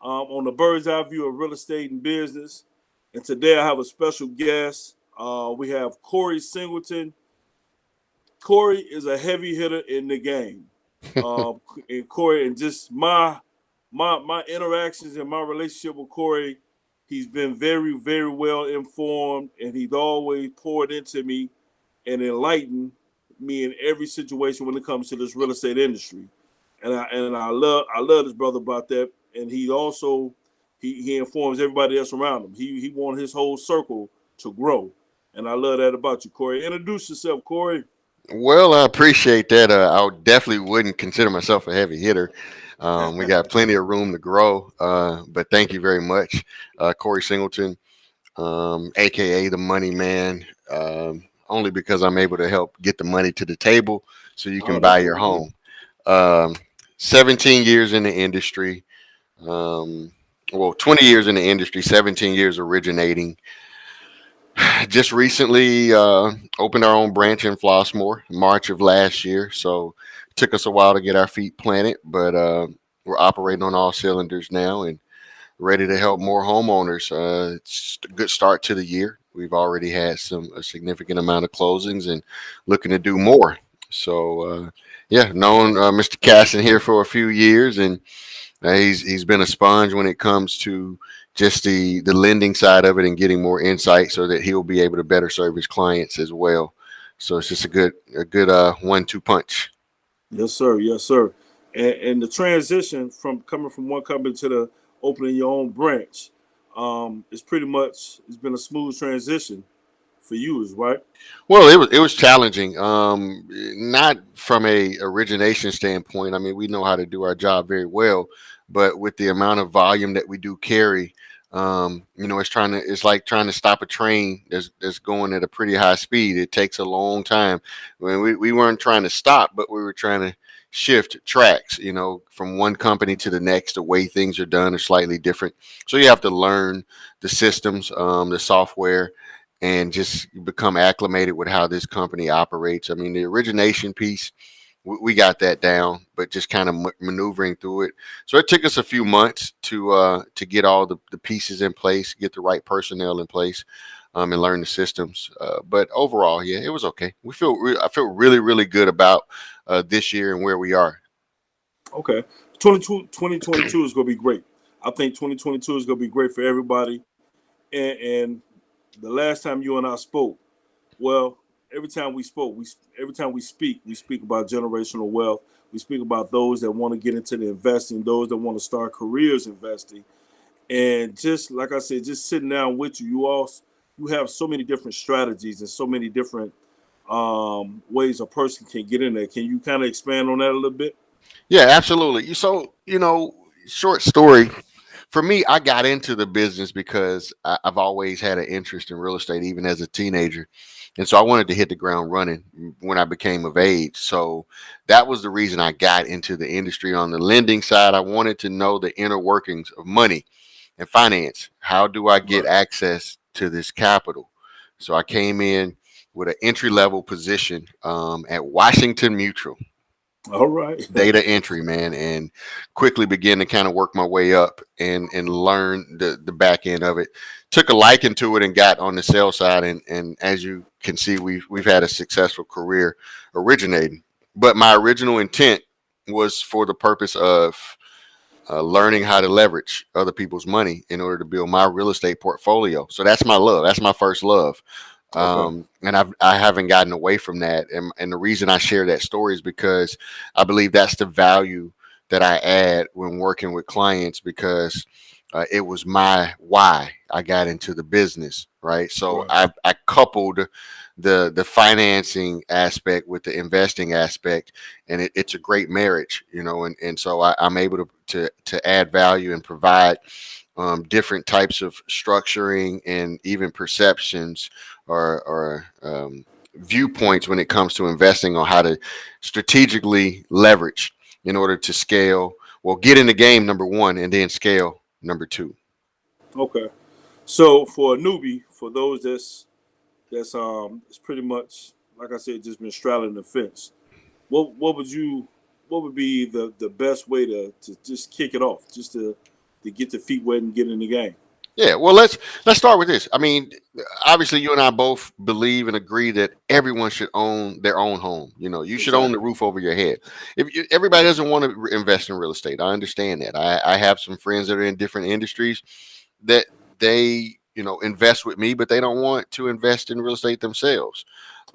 on the bird's eye view of real estate and business. And today I have a special guest. We have Corey Singleton. Corey is a heavy hitter in the game. And Corey, and just my interactions and my relationship with Corey, he's been very, very well informed, and he's always poured into me and enlightened me in every situation when it comes to this real estate industry. And I love this brother about that. And he also he informs everybody else around him. He wants his whole circle to grow. And I love that about you, Corey. Introduce yourself, Corey. Well, I appreciate that. Definitely wouldn't consider myself a heavy hitter. We got plenty of room to grow, but thank you very much, Corey Singleton, aka the Money Man. Only because I'm able to help get the money to the table so you can Oh, buy that's what your we do. home. Um, 17 years in the industry. Um, 20 years in the industry, 17 years originating. Just recently opened our own branch in Flossmoor, March of last year. So it took us a while to get our feet planted, but we're operating on all cylinders now and ready to help more homeowners. It's a good start to the year. We've already had a significant amount of closings and looking to do more. So yeah, known Mr. Casson here for a few years, and he's been a sponge when it comes to just the lending side of it and getting more insight so that he'll be able to better serve his clients as well. So it's just a good 1-2 punch. Yes, sir. Yes, sir. And the transition from coming from one company to the opening your own branch, is pretty much it's been a smooth transition for you, is right? Well, it was challenging. Not from a origination standpoint. I mean, we know how to do our job very well, but with the amount of volume that we do carry, it's like trying to stop a train that's going at a pretty high speed. It takes a long time. When we weren't trying to stop, but we were trying to shift tracks. From one company to the next, the way things are done are slightly different. So you have to learn the systems, the software, and just become acclimated with how this company operates. I mean, the origination piece, we got that down, but just kind of maneuvering through it. So it took us a few months to get all the pieces in place, get the right personnel in place, and learn the systems. But overall, yeah, it was okay. I feel really, really good about this year and where we are. Okay. 2022 is going to be great. I think 2022 is going to be great for everybody. And the last time you and I spoke, well, every time we spoke, every time we speak about generational wealth. We speak about those that want to get into the investing, those that want to start careers investing. And just like I said, just sitting down with you, you have so many different strategies and so many different ways a person can get in there. Can you kind of expand on that a little bit? Yeah, absolutely. So, short story. For me, I got into the business because I've always had an interest in real estate, even as a teenager. And so I wanted to hit the ground running when I became of age. So that was the reason I got into the industry. On the lending side, I wanted to know the inner workings of money and finance. How do I get Right. access to this capital? So I came in with an entry level position at Washington Mutual, All right. data entry, man, and quickly began to kind of work my way up and learn the back end of it. Took a liking to it and got on the sales side, and as you can see, we've had a successful career originating. But my original intent was for the purpose of learning how to leverage other people's money in order to build my real estate portfolio. So that's my love. That's my first love. Okay. And I haven't gotten away from that. And the reason I share that story is because I believe that's the value that I add when working with clients, because it was my why I got into the business, right? So Right. I coupled the financing aspect with the investing aspect, and it's a great marriage, and so I'm able to add value and provide different types of structuring and even perceptions or viewpoints when it comes to investing on how to strategically leverage in order to scale. Well, get in the game, number one, and then scale, number two. Okay. So for a newbie, for those that's it's pretty much like I said, just been straddling the fence. What would you what would be the best way to just kick it off, just to get the feet wet and get in the game? Yeah, well, let's start with this. I mean, obviously, you and I both believe and agree that everyone should own their own home. You know, you should own the Exactly. roof over your head. Everybody doesn't want to invest in real estate, I understand that. I have some friends that are in different industries that they invest with me, but they don't want to invest in real estate themselves.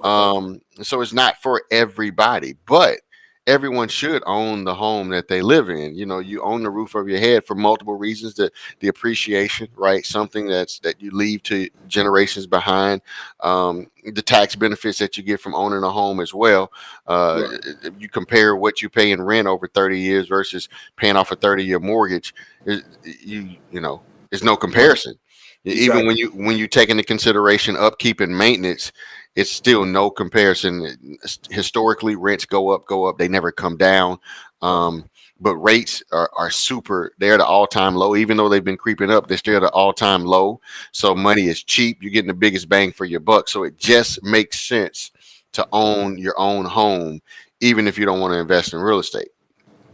Okay. So it's not for everybody, but everyone should own the home that they live in. You know, you own the roof over your head for multiple reasons. The appreciation, right? Something that you leave to generations behind. The tax benefits that you get from owning a home as well. Right. If you compare what you pay in rent over 30 years versus paying off a 30-year mortgage, you know, there's no Right. comparison. Even Exactly. when you take into consideration upkeep and maintenance, it's still no comparison. Historically, rents go up, go up. They never come down. Right. Um, but rates are super. They're at an all time low. Even though they've been creeping up, they're still at an all time low. So money is cheap. You're getting the biggest bang for your buck. So it just makes sense to own your own home, even if you don't want to invest in real estate.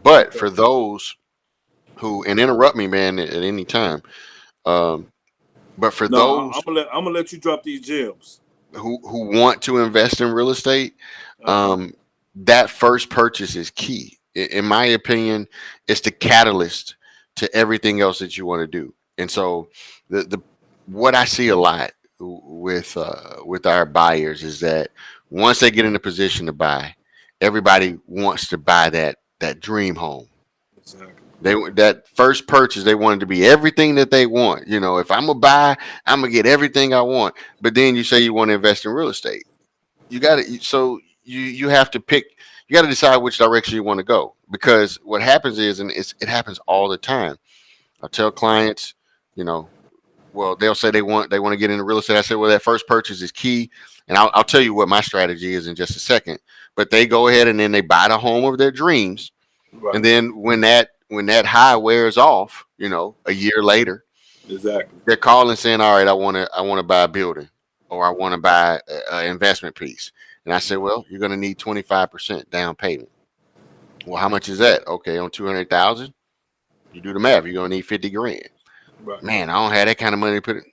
But Okay. for those who, and interrupt me, man, at any time. Um, but for No, those I'm gonna let you drop these gems. who want to invest in real estate, Uh huh. um, that first purchase is key. In my opinion, it's the catalyst to everything else that you want to do. And so, the what I see a lot with our buyers is that once they get in a position to buy, everybody wants to buy that dream home. Exactly. That first purchase, they wanted to be everything that they want. You know, if I'm gonna buy, I'm gonna get everything I want. But then you say you want to invest in real estate. You got to so you have to pick. You got to decide which direction you want to go, because what happens is, and it happens all the time. I tell clients, you know, well, they'll say they want to get into real estate. I say, well, that first purchase is key, and I'll tell you what my strategy is in just a second. But they go ahead and then they buy the home of their dreams, Right. and then when that high wears off, a year later, Exactly. they're calling saying, "All right, I want to buy a building, or I want to buy an investment piece." And I say, "Well, you're going to need 25% down payment." Well, how much is that? Okay, on 200,000, you do the math. You're going to need 50 grand. Right. Man, I don't have that kind of money to put it.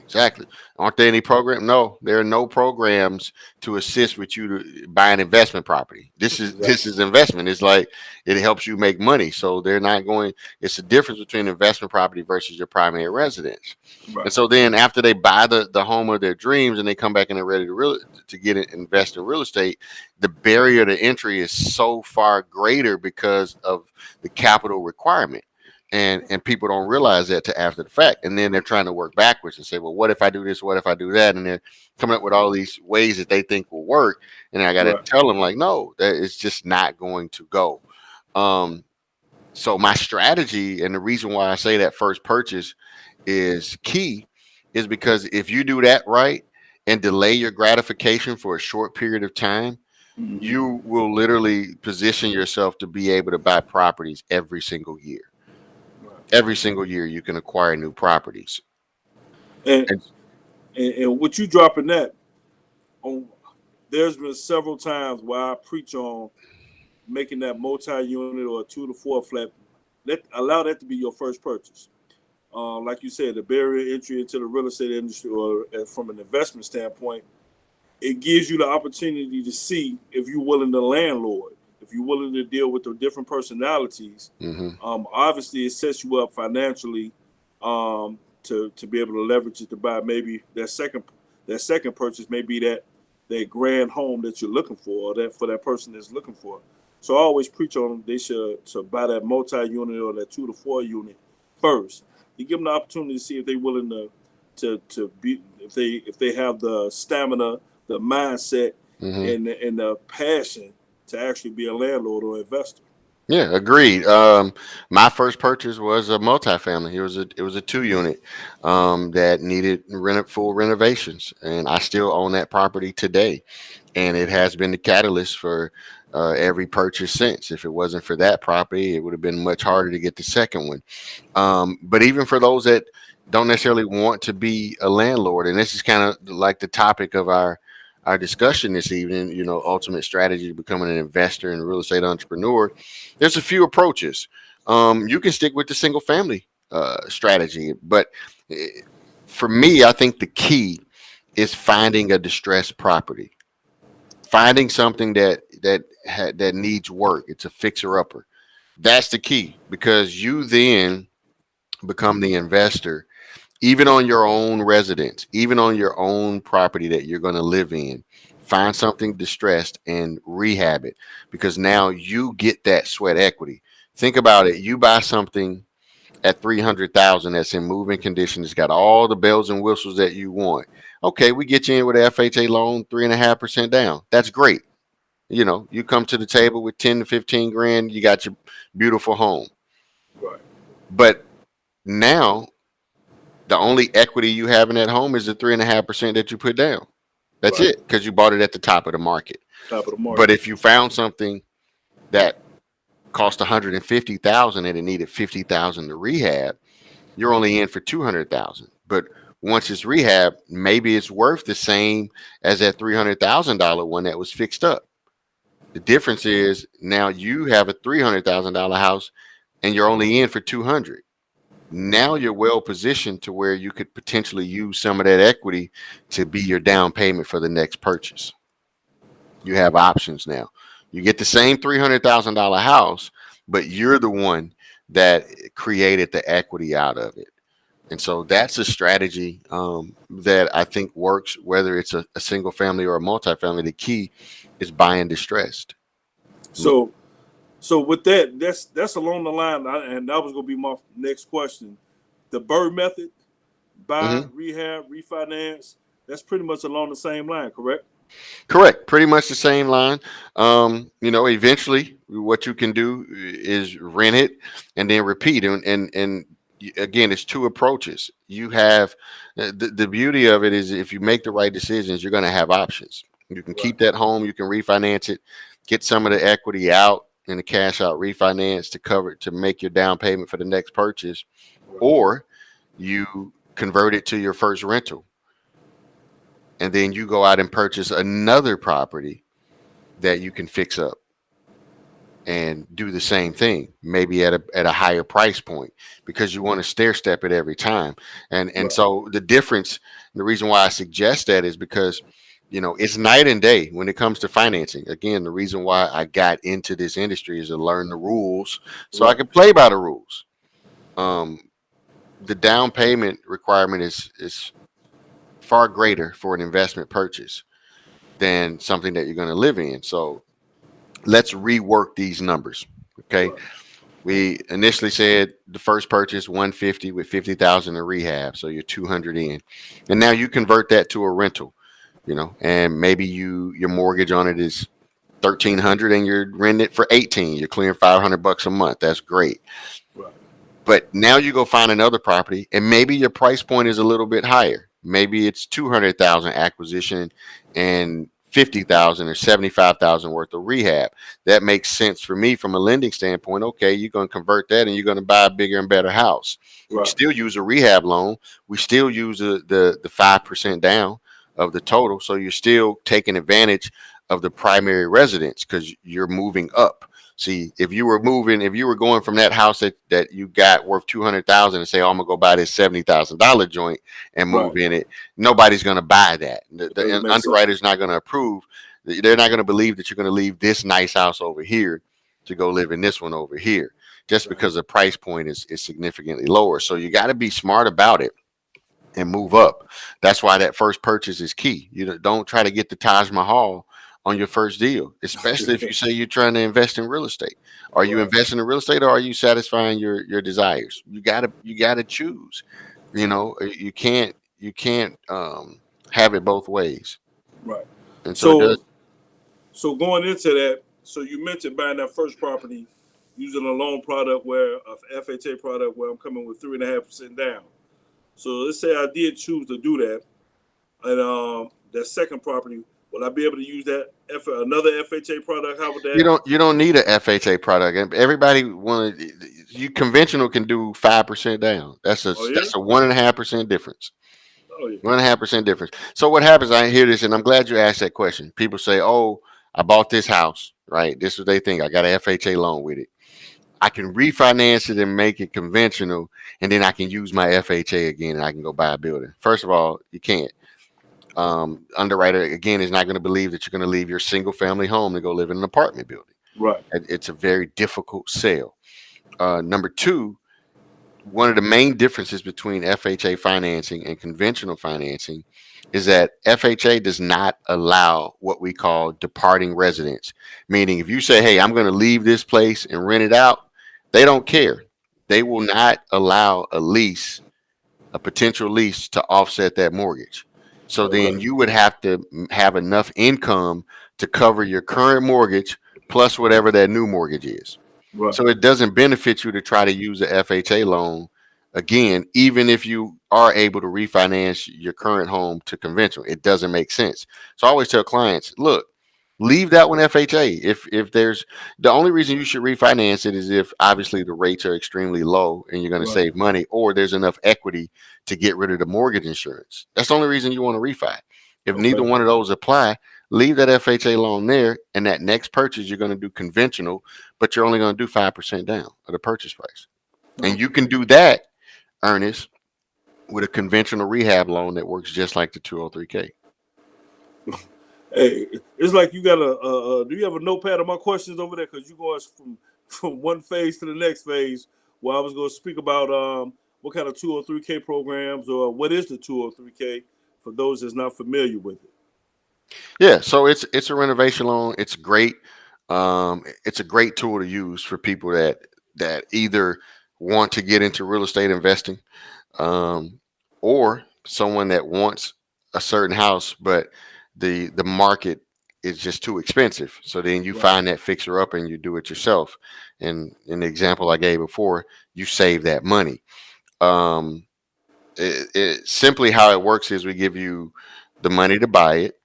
Exactly. Aren't there any program? No, there are no programs to assist with you to buy an investment property. This is Exactly. this is investment. It's like it helps you make money. So they're not going. It's the difference between investment property versus your primary residence. And Right. so then after they buy the home of their dreams and they come back and they're ready to get it, invest in real estate, the barrier to entry is so far greater because of the capital requirement. And people don't realize that to after the fact, and then they're trying to work backwards and say, well, what if I do this, what if I do that, and they're coming up with all these ways that they think will work, and I got to Right. tell them, like, no, that is just not going to go. um so my strategy, and the reason why I say that first purchase is key, is because if you do that right and delay your gratification for a short period of time, Hmm. you will literally position yourself to be able to buy properties every single year. Right. Every single year you can acquire new properties. And, And and what you dropping that on? There's been several times where I preach on making that multi-unit or a 2 to 4 flat. Allow that to be your first purchase. Like you said, the barrier to entry into the real estate industry, or from an investment standpoint, it gives you the opportunity to see if you're willing to landlord, if you're willing to deal with the different personalities. mhm. Obviously, it sets you up financially, to be able to leverage it to buy maybe that second purchase may be that grand home that you're looking for, or that for that person that's looking for. So I always preach on them. They should to buy that multi-unit or that 2 to 4 unit first. You give them the opportunity to see if they're willing to be, if they have the stamina, the mindset, Mhm. and the passion to actually be a landlord or investor. Yeah, agreed. My first purchase was a multifamily. It was a 2 unit that needed full renovations, and I still own that property today. And it has been the catalyst for every purchase since. If it wasn't for that property, it would have been much harder to get the second one. But even for those that don't necessarily want to be a landlord, and this is kind of like the topic of our discussion this evening, ultimate strategy to becoming an investor and real estate entrepreneur, there's a few approaches. You can stick with the single family strategy, but eh, for me, I think the key is finding a distressed property, finding something that needs work. It's a fixer upper. That's the key, because you then become the investor, even on your own residence, even on your own property that you're going to live in. Find something distressed and rehab it, because now you get that sweat equity. Think about it. You buy something at 300,000 that's in moving condition. It's got all the bells and whistles that you want. Okay, we get you in with an FHA loan, 3.5% down. That's great. You come to the table with 10 to 15 grand, you got your beautiful home. Right. But now the only equity you have in that home is the 3.5% that you put down. That's Right. it, because you bought it at the top of the market. Top of the market. But if you found something that cost 150,000 and it needed 50,000 to rehab, you're only in for 200,000. But once it's rehab, maybe it's worth the same as that $300,000 one that was fixed up. The difference is now you have a $300,000 house and you're only in for 200. Now you're well positioned to where you could potentially use some of that equity to be your down payment for the next purchase. You have options now. You get the same $300,000 house, but you're the one that created the equity out of it. And so that's a strategy that I think works, whether it's a single family or a multifamily. The key is buying distressed. So with that, that's along the line, and that was going to be my next question. The Byrd method, buy, rehab, refinance, that's pretty much along the same line, correct? Correct. Pretty much the same line. Eventually what you can do is rent it and then repeat. And again, it's two approaches. You have the beauty of it is, if you make the right decisions, you're going to have options. You can keep that home, you can refinance it, get some of the equity out in the cash out refinance to make your down payment for the next purchase, or you convert it to your first rental. And then you go out and purchase another property that you can fix up and do the same thing, maybe at a higher price point, because you want to stair step it every time. And so the difference, the reason why I suggest that is because it's night and day when it comes to financing. Again, the reason why I got into this industry is to learn the rules so I can play by the rules. The down payment requirement is far greater for an investment purchase than something that you're going to live in. So let's rework these numbers. Okay. We initially said the first purchase 150 with 50,000 in rehab. So you're 200 in. And now you convert that to a rental, and maybe your mortgage on it is 1,300 and you're renting it for 18. You're clearing $500 a month. That's great. But now you go find another property and maybe your price point is a little bit higher. Maybe it's 200,000 acquisition and 50,000 or 75,000 worth of rehab. That makes sense for me from a lending standpoint. Okay, you're going to convert that and you're going to buy a bigger and better house. We still use a rehab loan. We still use the 5% down of the total. So you're still taking advantage of the primary residence because you're moving up. See, if you were going from that house that you got worth 200,000 and say, oh, I'm gonna go buy this $70,000 joint and move in it, nobody's gonna buy that. The underwriter's not gonna approve. They're not gonna believe that you're gonna leave this nice house over here to go live in this one over here, just because the price point is significantly lower. So you got to be smart about it and move up. That's why that first purchase is key. Don't try to get the Taj Mahal on your first deal, especially if you say you're trying to invest in real estate. Are you investing in real estate, or are you satisfying your desires? You gotta choose. You can't have it both ways. Right. And so going into that, so you mentioned buying that first property using a loan product FHA product where I'm coming with 3.5% down. So let's say I did choose to do that, and that second property, will I be able to use that another FHA product? How would that? You don't need a FHA product. Everybody conventional can do 5% down. That's a 1.5% difference. Oh yeah. 1.5% difference. So what happens? I hear this, and I'm glad you asked that question. People say, "Oh, I bought this house, right? This is what they think. I got an FHA loan with it. I can refinance it and make it conventional, and then I can use my FHA again, and I can go buy a building." First of all, you can't. Underwriter again is not going to believe that you're going to leave your single family home to go live in an apartment building. Right. It's a very difficult sale. Number two, one of the main differences between FHA financing and conventional financing is that FHA does not allow what we call departing residents. Meaning, if you say, "Hey, I'm going to leave this place and rent it out," they don't care. They will not allow a potential lease, to offset that mortgage. So then Okay. you would have to have enough income to cover your current mortgage plus whatever that new mortgage is. Right. So it doesn't benefit you to try to use a FHA loan again, even if you are able to refinance your current home to conventional. It doesn't make sense. So I always tell clients, look, leave that one FHA. If there's the only reason you should refinance it is if obviously the rates are extremely low and you're going to Right. save money, or there's enough equity to get rid of the mortgage insurance. That's the only reason you want to refi. If neither Okay. one of those apply, leave that FHA loan there, and that next purchase you're going to do conventional, but you're only going to do 5% down of the purchase price. And you Okay. can do that, Ernest, with a conventional rehab loan that works just like the 203k. Hey, it's like you got do you have a notepad of my questions over there? Because you're going from one phase to the next phase. Where I was going to speak about what kind of 203k programs, or what is the 203k for those that's not familiar with it. Yeah, so it's a renovation loan. It's great. It's a great tool to use for people that either want to get into real estate investing, um, or someone that wants a certain house, but the market is just too expensive. So then you Right. find that fixer up and you do it yourself. And in the example I gave before, you save that money. Um, simply how it works is we give you the money to buy it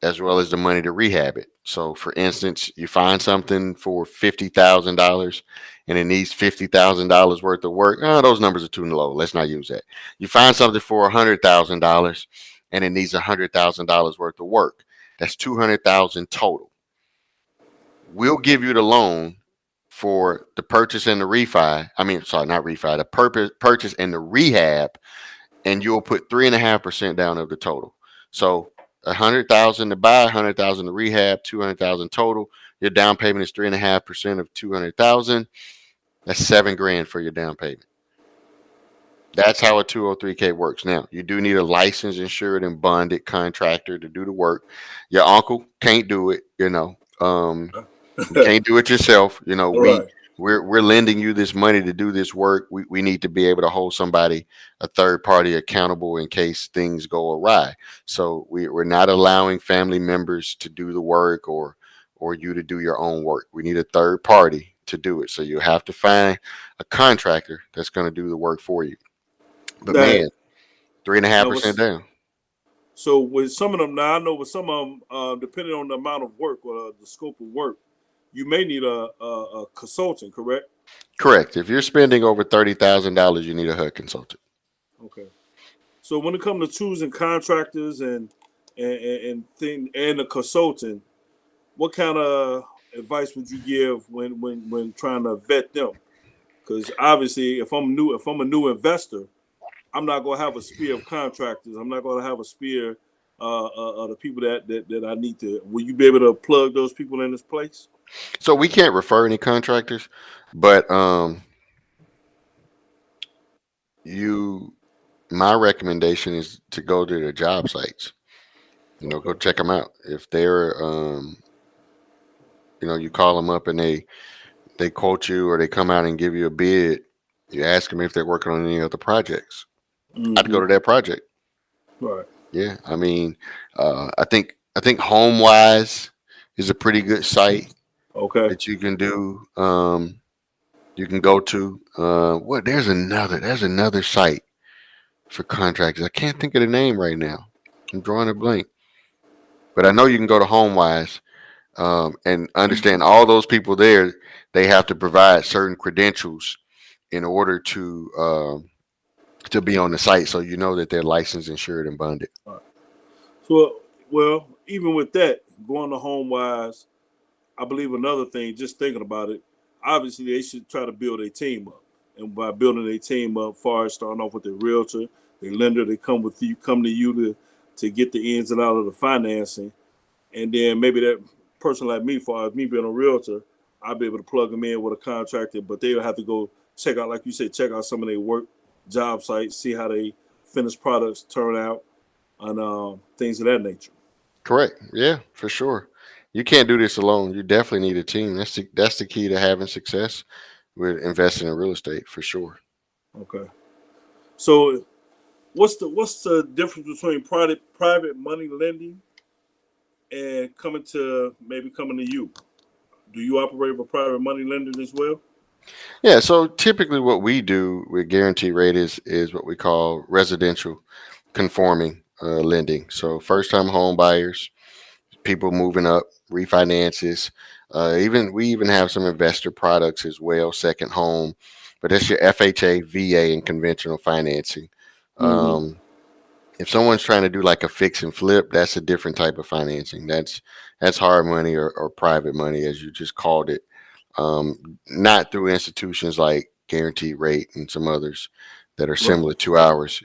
as well as the money to rehab it. So, for instance, you find something for $50,000 and it needs $50,000 worth of work. Oh, those numbers are too low. Let's not use that. You find something for $100,000 and it needs $100,000 worth of work. That's 200,000 total. We'll give you the loan for the purchase and the refi. I mean, sorry, not refi. The purchase and the rehab, and you'll put 3.5% down of the total. So 100,000 to buy, 100,000 to rehab, 200,000 total. Your down payment is 3.5% of 200,000. That's $7,000 for your down payment. That's how a 203k works. Now you do need a licensed, insured, and bonded contractor to do the work. Your uncle can't do it. You can't do it yourself. Right. We're lending you this money to do this work. We need to be able to hold somebody, a third party, accountable in case things go awry. So we're not allowing family members to do the work, or you to do your own work. We need a third party to do it. So you have to find a contractor that's going to do the work for you. But Now, man, three and a half now percent was down. so with some of them. Now I know with some of them, depending on the amount of work or the scope of work, you may need a consultant. Correct. Correct. If you're spending over $30,000, you need a HUD consultant. Okay. So when it comes to choosing contractors and a consultant, what kind of advice would you give when trying to vet them? Because obviously, if I'm a new investor, I'm not going to have a spear of contractors. I'm not going to have a spear of the people that I need to. Will you be able to plug those people in this place? So we can't refer any contractors, but you my recommendation is to go to their job sites. Go Okay. check them out. If they're you call them up and they quote you, or they come out and give you a bid. You ask them if they're working on any other projects. I'd go Mm-hmm. to that project. Right. Yeah, I mean, I think HomeWise is a pretty good site Okay. that you can do. You can go to what? There's another site for contractors. I can't think of the name right now. I'm drawing a blank, but I know you can go to HomeWise, and understand all those people there. They have to provide certain credentials in order to to be on the site, so you know that they're licensed, insured, and bonded. All right. So, well, even with that, going to home wise, I believe another thing, just thinking about it, obviously they should try to build a team up. And by building a team up, far as starting off with their realtor, their lender, they come to you to get the ins and out of the financing. And then maybe that person like me, far as me being a realtor, I'll be able to plug them in with a contractor, but they'll have to go check out, like you said, check out some of their work job sites, see how they finished products turn out, and things of that nature. Correct. Yeah, for sure. You can't do this alone. You definitely need a team. That's the key to having success with investing in real estate for sure. Okay. So what's the difference between private money lending and coming to you? Do you operate with private money lending as well? Yeah. So typically, what we do with guarantee rate is what we call residential conforming lending. So first time home buyers, people moving up, refinances. Even we even have some investor products as well, second home, but that's your FHA, VA, and conventional financing. Mm-hmm. Um, if someone's trying to do like a fix and flip, that's a different type of financing. That's hard money or private money, as you just called it. Not through institutions like Guaranteed Rate and some others that are Right. similar to ours.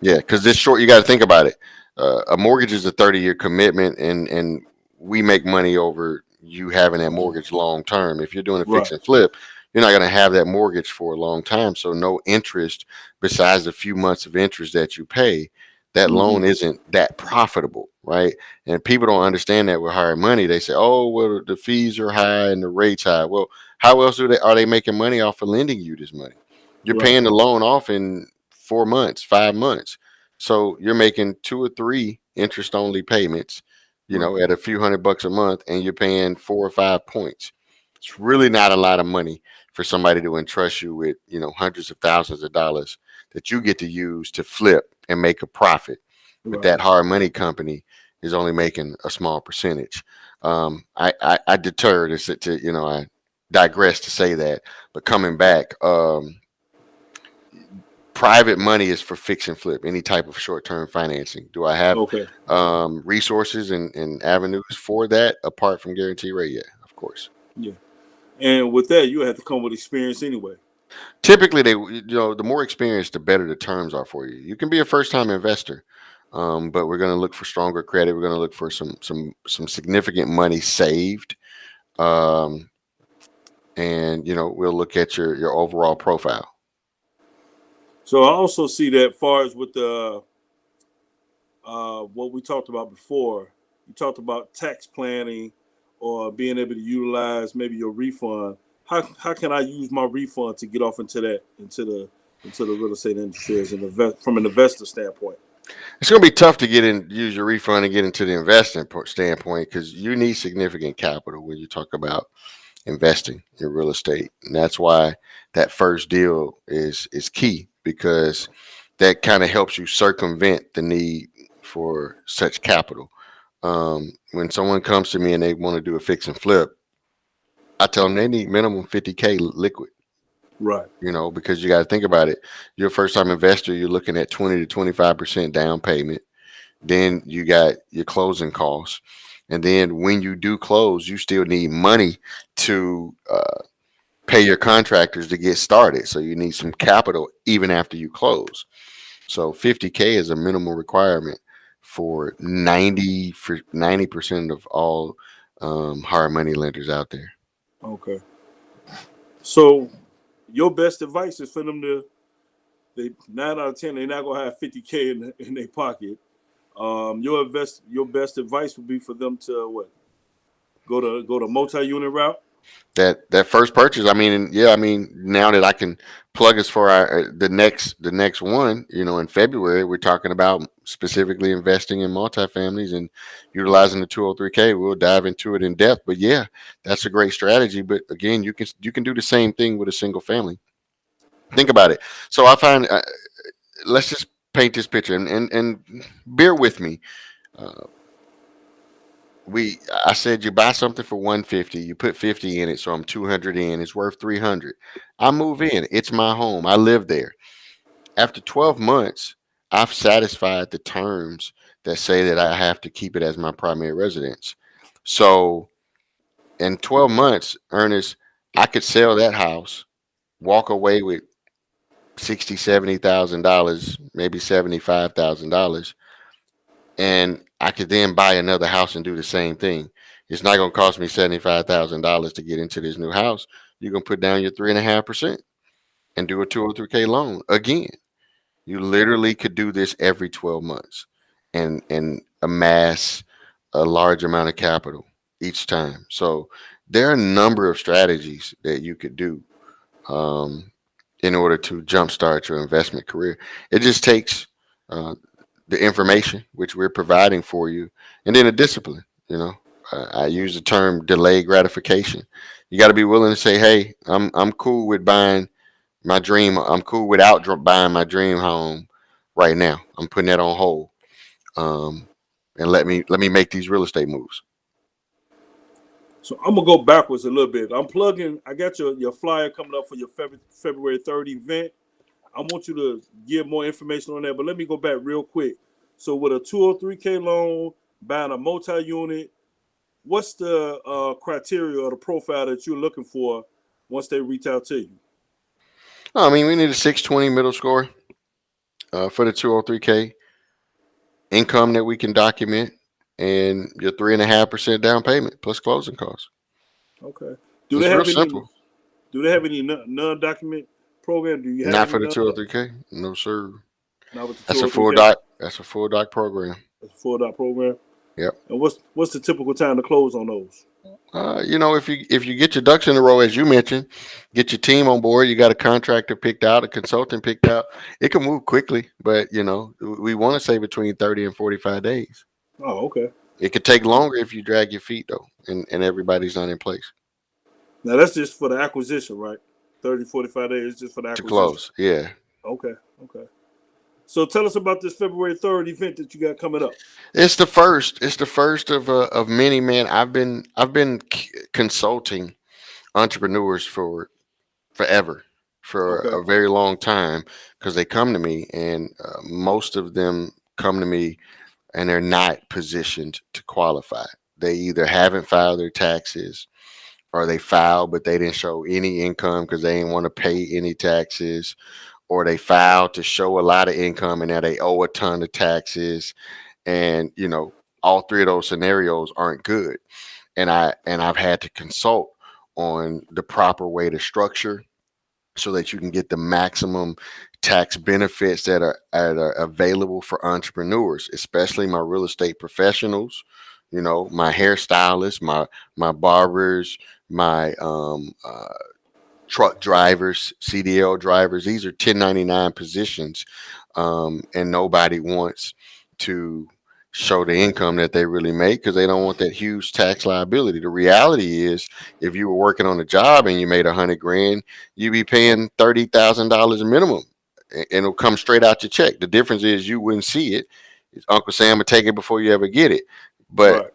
Yeah, because this short, you got to think about it. A mortgage is a 30-year commitment, and we make money over you having that mortgage long term. If you're doing a fix Right. and flip, you're not going to have that mortgage for a long time. So no interest besides a few months of interest that you pay. That Mm-hmm. loan isn't that profitable, right? And people don't understand that with higher money. They say, "Oh, well, the fees are high and the rates high." Well, how else are they making money off of lending you this money? You're Right. paying the loan off in 4 months, 5 months. So you're making two or three interest only payments, Right. at a few $100 a month, and you're paying 4 or 5 points. It's really not a lot of money for somebody to entrust you with, hundreds of thousands of dollars that you get to use to flip and make a profit. But Right. that hard money company is only making a small percentage. I deter I digress to say that, but coming back, private money is for fix and flip, any type of short term financing. Do I have Okay. resources and avenues for that apart from guarantee rate? Yeah, of course. Yeah. And with that, you have to come with experience anyway. Typically, the more experience, the better the terms are for you. You can be a first time investor, but we're going to look for stronger credit. We're going to look for some significant money saved, um, and we'll look at your overall profile. So I also see that far as with the what we talked about before, you talked about tax planning or being able to utilize maybe your refund. How can I use my refund to get off into the real estate industry as from an investor standpoint? It's going to be tough to use your refund and get into the investing standpoint because you need significant capital when you talk about investing in real estate, and that's why that first deal is key because that kind of helps you circumvent the need for such capital. When someone comes to me and they want to do a fix and flip, I tell them they need minimum 50K liquid. Right. Because you got to think about it. You're a first time investor. You're looking at 20 to 25% down payment. Then you got your closing costs. And then when you do close, you still need money to pay your contractors to get started. So you need some capital even after you close. So 50K is a minimal requirement for 90% of all hard money lenders out there. Okay. So your best advice is for them to they 9 out of 10 they're not gonna have 50K in their pocket. Your best advice would be for them to what go to multi-unit route. That first purchase, I mean, yeah, I mean, now that I can plug us for the next one, in February, we're talking about specifically investing in multifamilies and utilizing the 203K. We'll dive into it in depth, but yeah, that's a great strategy. But again, you can do the same thing with a single family. Think about it. So I find, let's just paint this picture and bear with me. Uh, I said you buy something for 150, you put 50 in it, so I'm 200 in, it's worth 300. I move in, it's my home, I live there. after 12 months, I've satisfied the terms that say that I have to keep it as my primary residence. So in 12 months, Ernest, I could sell that house, walk away with 60, $70,000, maybe $75,000, and I could then buy another house and do the same thing. It's not going to cost me $75,000 to get into this new house. You're going to put down your 3.5% and do a 203K loan again. You literally could do this every 12 months and amass a large amount of capital each time. So there are a number of strategies that you could do um, in order to jumpstart your investment career. It just takes uh, the information which we're providing for you, and then a discipline. I use the term delayed gratification. You got to be willing to say, "Hey, I'm cool with buying my dream. I'm cool without buying my dream home right now. I'm putting that on hold, and let me make these real estate moves." So I'm gonna go backwards a little bit. I got your flyer coming up for your February 3rd event. I want you to give more information on that, but let me go back real quick. So with a 203K loan, buying a multi-unit, what's the criteria or the profile that you're looking for once they reach out to you? I mean, we need a 620 middle score for the 203K income that we can document, and your 3.5% down payment plus closing costs. Okay. Do It's they real have any? simple. Do they have any non-document program? Do you have Not any for the non? 203K, no sir. Not with the That's a full 203K. doc. That's a full doc program. It's a full dot program. Yep. And what's the typical time to close on those? If you get your ducks in a row, as you mentioned, get your team on board. You got a contractor picked out, a consultant picked out. It can move quickly, but we want to say between 30 and 45 days. Oh, okay. It could take longer if you drag your feet though, and everybody's not in place Now that's just for the acquisition, right? 30, 45 days just for the to acquisition. close. Yeah. Okay, okay. So tell us about this February 3rd event that you got coming up. It's the first. It's the first of many. Man, I've been consulting entrepreneurs for forever, for Okay. a very long time, because they come to me, and most of them come to me and they're not positioned to qualify. They either haven't filed their taxes, or they filed but they didn't show any income because they didn't want to pay any taxes, or they filed to show a lot of income and now they owe a ton of taxes. And all three of those scenarios aren't good. And I've had to consult on the proper way to structure so that you can get the maximum tax benefits that are available for entrepreneurs, especially my real estate professionals, my hairstylists, my barbers, my truck drivers, CDL drivers. These are 1099 positions, and nobody wants to show the income that they really make because they don't want that huge tax liability. The reality is, if you were working on a job and you made 100 grand, you'd be paying $30,000 minimum, and it'll come straight out your check. The difference is you wouldn't see it. Uncle Sam would take it before you ever get it, but Right.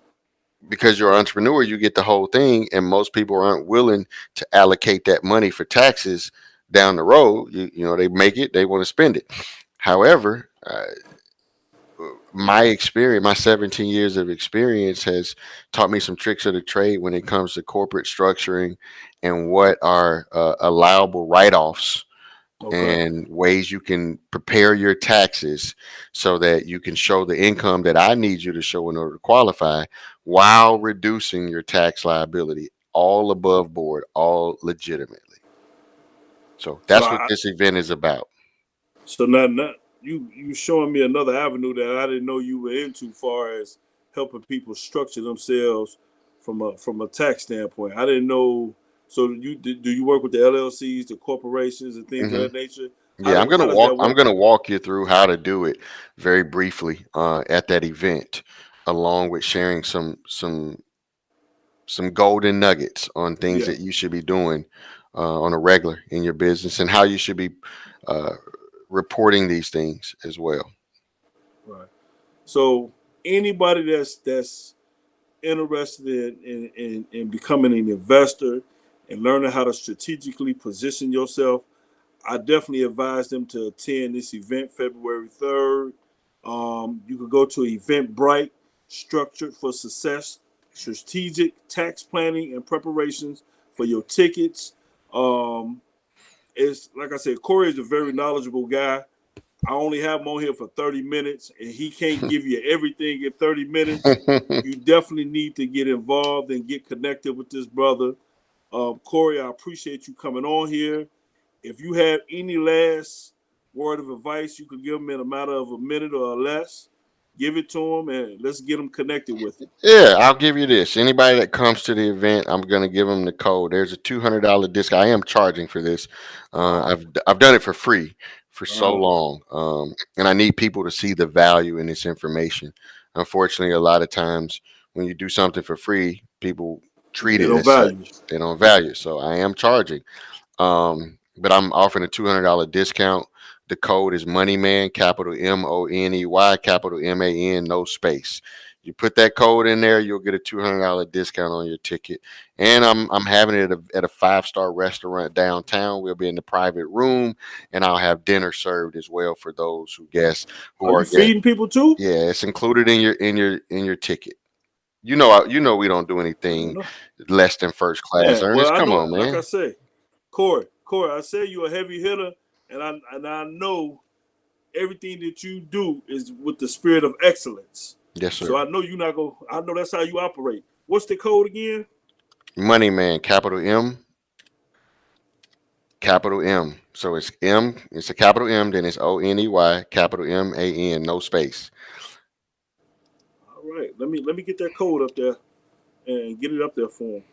because you're an entrepreneur, you get the whole thing, and most people aren't willing to allocate that money for taxes down the road. They make it, they want to spend it. However, my experience, my 17 years of experience, has taught me some tricks of the trade when it comes to corporate structuring and what are allowable write-offs Okay. and ways you can prepare your taxes so that you can show the income that I need you to show in order to qualify, while reducing your tax liability, all above board, all legitimately. So So that's what I this event is about. so now you showing me another avenue that I didn't know you were into, far as helping people structure themselves from a tax standpoint. I didn't know. So do you work with the LLCs, the corporations, and things of hmm that nature? Yeah, I'm How gonna does walk. that I'm work? gonna walk you through how to do it very briefly at that event, along with sharing some golden nuggets on things Yeah. that you should be doing on a regular in your business, and how you should be uh, reporting these things as well. Right. So anybody that's interested in becoming an investor and learning how to strategically position yourself, I definitely advise them to attend this event February 3rd. You could go to Eventbrite, Structured for Success, strategic tax planning and preparations for your tickets. Um, it's like I said, Corey is a very knowledgeable guy. I only have him on here for 30 minutes, and he can't give you everything in 30 minutes. You definitely need to get involved and get connected with this brother. Corey, I appreciate you coming on here. If you have any last word of advice you could give him in a matter of a minute or less, give it to him and let's get him connected with it. Yeah, I'll give you this. Anybody that comes to the event, I'm gonna give them the code. There's a $200 discount. I am charging for this. I've done it for free for so Uh, long, and I need people to see the value in this information. Unfortunately, a lot of times when you do something for free, people treat they it don't as such. value. They don't value it. So I am charging. But I'm offering a $200 discount. The code is Moneyman, capital MONEY, capital MAN, no space. You put that code in there, you'll get a $200 discount on your ticket. And I'm having it at a 5-star restaurant downtown. We'll be in the private room, and I'll have dinner served as well for those who Are you are guests. feeding people too? Yeah, it's included in your ticket. You know we don't do I don't anything know. less than first class Yeah, well, earnings. I Come know, on, like I man. say, Corey, I say you're a heavy hitter, and I know everything that you do is with the spirit of excellence. Yes, So sir. I know you're not going. I know that's how you operate. What's the code again? Money Man, capital M, capital M. So it's M, it's a capital M, then it's ONEY, capital MAN, no space. All right, let me get that code up there and get it up there for him.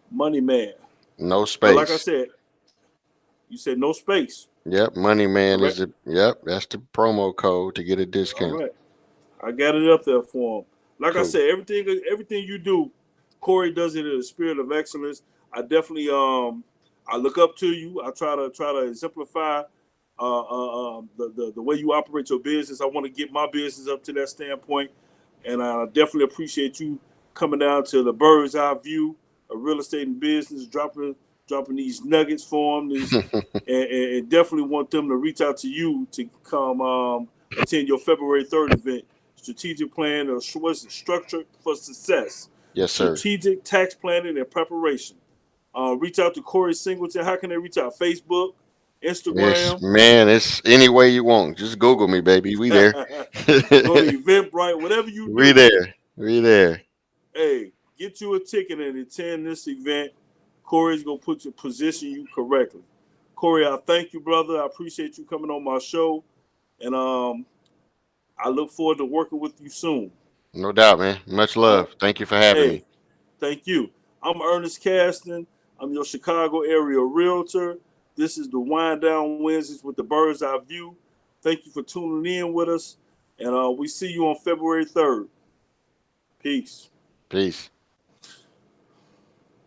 Money man. No But like I space. said, you said no space, Yep, Money Man correct? that's the promo code to get a All discount. right, I got it up there for him. Like I Cool. said, everything you do, Corey does it in a spirit of excellence. I definitely I look up to you. I try to exemplify the way you operate your business. I want to get my business up to that standpoint, and I definitely appreciate you coming down to the bird's eye view of real estate and business, dropping these nuggets for them. And definitely want them to reach out to you to come attend your February 3rd event. Strategic plan or what's it? Structure for success. Yes, sir. Strategic tax planning and preparation. Reach out to Corey Singleton. How can they reach out? Facebook, Yes, Instagram. man, it's any way you want. Just Google me, baby. We Go there. to Eventbrite. Whatever you we do, there. We there. hey, get you a ticket and attend this event. Corey's gonna position you correctly. Corey, I thank you, brother. I appreciate you coming on my show, and I look forward to working with you soon. No doubt, man. Much All right. love. Thank you for having me. Hey, thank you. I'm Ernest Caston. I'm your Chicago area realtor. This is the Wind Down Wednesdays with the Bird's Eye View. Thank you for tuning in with us, and we see you on February 3rd. Peace. Peace.